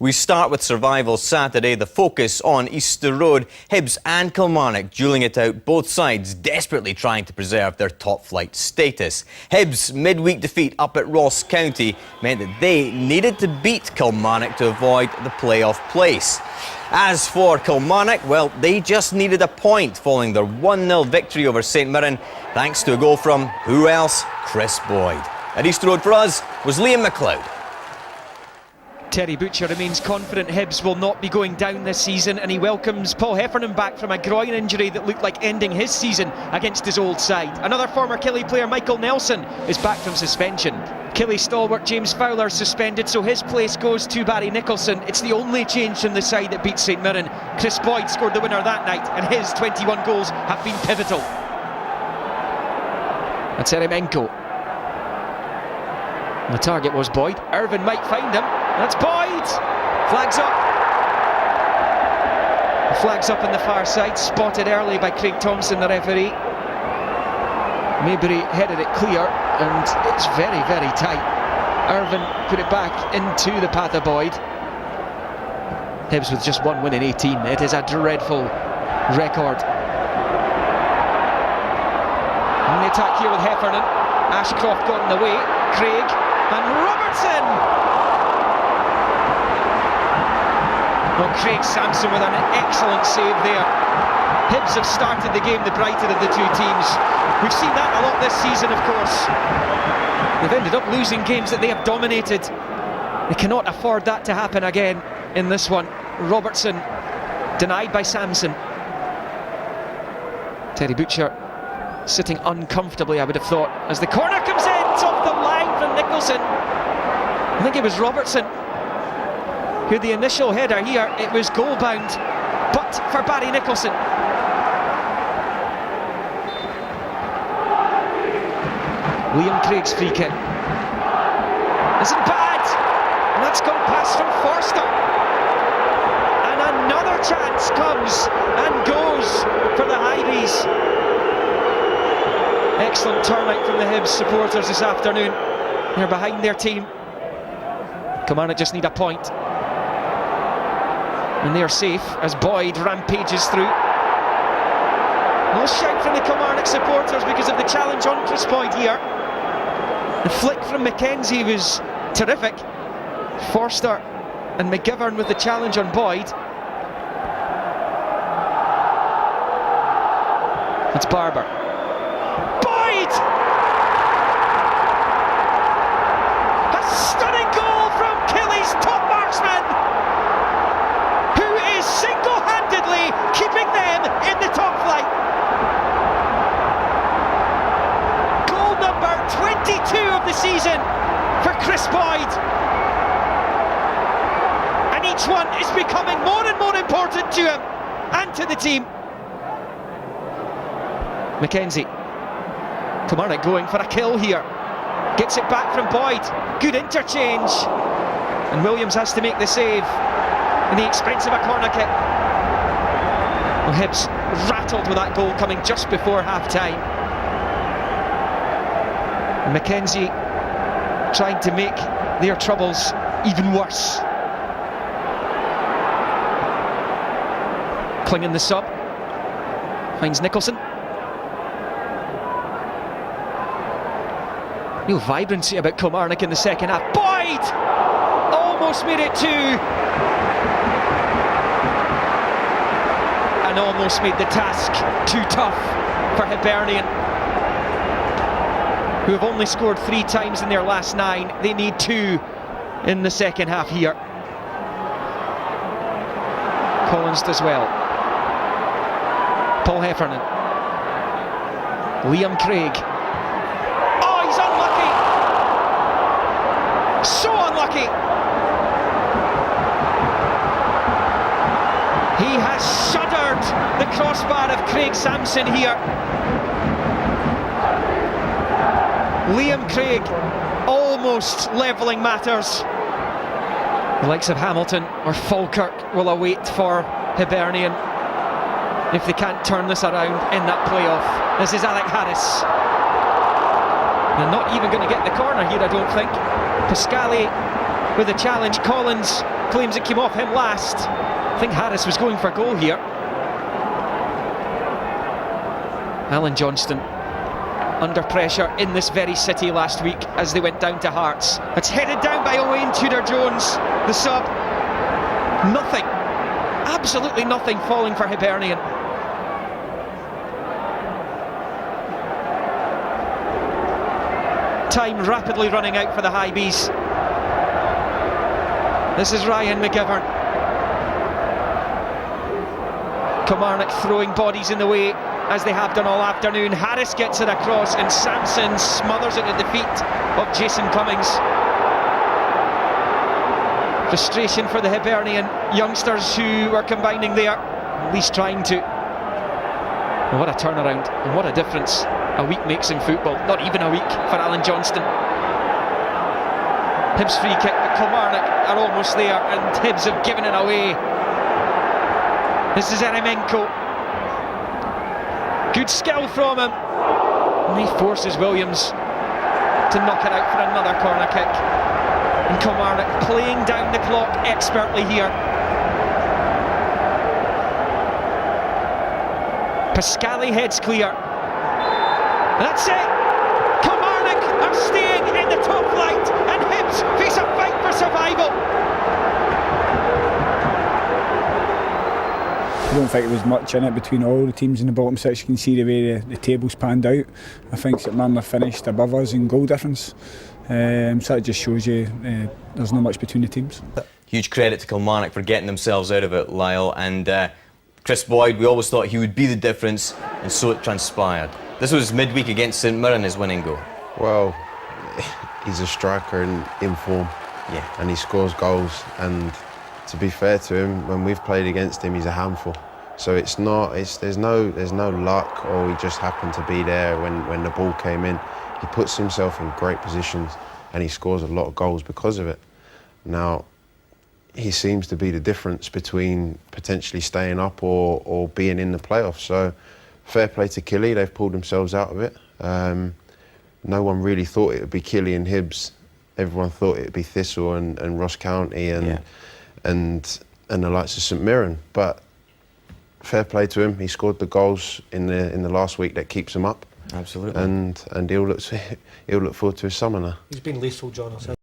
We start with Survival Saturday, the focus on Easter Road. Hibs and Kilmarnock dueling it out, both sides desperately trying to preserve their top flight status. Hibs' midweek defeat up at Ross County meant that they needed to beat Kilmarnock to avoid the playoff place. As for Kilmarnock, well, they just needed a point following their 1-0 victory over St Mirren, thanks to a goal from, who else? Chris Boyd. At Easter Road for us was Liam McLeod. Terry Butcher remains confident Hibs will not be going down this season, and he welcomes Paul Heffernan back from a groin injury that looked like ending his season against his old side. Another former Killie player, Michael Nelson, is back from suspension. Killie stalwart James Fowler suspended, so his place goes to Barry Nicholson. It's the only change from the side that beat St Mirren. Chris Boyd scored the winner that night, and his 21 goals have been pivotal. That's Eremenko. The target was Boyd. Irvine might find him. That's Boyd! Flags up. The flag's up on the far side, spotted early by Craig Thompson, the referee. Maybury headed it clear, and it's very, very tight. Irvine put it back into the path of Boyd. Hibs with just one win in 18. It is a dreadful record. And the attack here with Heffernan. Ashcroft got in the way. Craig and Robertson! Well, Craig Samson with an excellent save there. Hibs have started the game the brighter of the two teams. We've seen that a lot this season, of course. They've ended up losing games that they have dominated. They cannot afford that to happen again in this one. Robertson denied by Samson. Terry Butcher sitting uncomfortably, I would have thought, as the corner comes in, top the line from Nicholson. I think it was Robertson who the initial header here, it was goal bound, but for Barry Nicholson. Liam Craig's free kick isn't bad, and that's gone past from Forster, and another chance comes and goes for the Highbees. Excellent turnout from the Hibs supporters this afternoon. They're behind their team. Kilmarnock just need a point, and they're safe as Boyd rampages through. No shout from the Kilmarnock supporters because of the challenge on Chris Boyd here. The flick from McKenzie was terrific. Forster and McGivern with the challenge on Boyd. It's Barbour. Boyd! A stunning goal from Killie's top marksman, who is single-handedly keeping them in the top flight. Goal number 22 of the season for Chris Boyd. And each one is becoming more and more important to him and to the team. McKenzie. Kilmarnock going for a kill here. Gets it back from Boyd. Good interchange. And Williams has to make the save in the expense of a corner kick. Well, Hibs rattled with that goal coming just before half-time. McKenzie trying to make their troubles even worse. Clingan the sub. Finds Nicholson. Real vibrancy about Kilmarnock in the second half. Boyd! Almost made it 2. And almost made the task too tough for Hibernian, who have only scored 3 times in their last 9. They need 2 in the second half here. Collins does well. Paul Heffernan. Liam Craig. So unlucky. He has shuddered the crossbar of Craig Samson here. Liam Craig almost levelling matters. The likes of Hamilton or Falkirk will await for Hibernian if they can't turn this around in that playoff. This is Alec Harris. They're not even going to get the corner here, I don't think. Pascali with a challenge. Collins claims it came off him last. I think Harris was going for goal here. Alan Johnston under pressure in this very city last week as they went down to Hearts. It's headed down by Owain Tudor-Jones, the sub. Nothing, absolutely nothing falling for Hibernian. Time rapidly running out for the Hibs. This is Ryan McGivern. Kilmarnock throwing bodies in the way as they have done all afternoon. Harris gets it across and Samson smothers it at the feet of Jason Cummings. Frustration for the Hibernian youngsters who were combining there, at least trying to. And what a turnaround and what a difference a week makes in football. Not even a week for Alan Johnston. Hibs free kick, but Kilmarnock are almost there and Hibs have given it away. This is Eremenko. Good skill from him. And he forces Williams to knock it out for another corner kick. And Kilmarnock playing down the clock expertly here. Pascali heads clear. That's it! Kilmarnock are staying in the top flight and Hibs face a fight for survival. I don't think there was much in it between all the teams in the bottom six. You can see the way the tables panned out. I think St Mirren finished above us in goal difference. So it just shows you there's not much between the teams. Huge credit to Kilmarnock for getting themselves out of it, Lyle. And Chris Boyd, we always thought he would be the difference, and so it transpired. This was midweek against St Mirren, his winning goal. Well, he's a striker in form, yeah, and he scores goals. And to be fair to him, when we've played against him, he's a handful. So it's not, there's no luck, or he just happened to be there when the ball came in. He puts himself in great positions, and he scores a lot of goals because of it. Now, he seems to be the difference between potentially staying up or being in the playoffs. So fair play to Killie, they've pulled themselves out of it. No one really thought it would be Killie and Hibs. Everyone thought it would be Thistle and Ross County and the likes of St Mirren. But fair play to him, he scored the goals in the last week that keeps him up. Absolutely. And he'll look forward to his summer now. He's been lethal, John.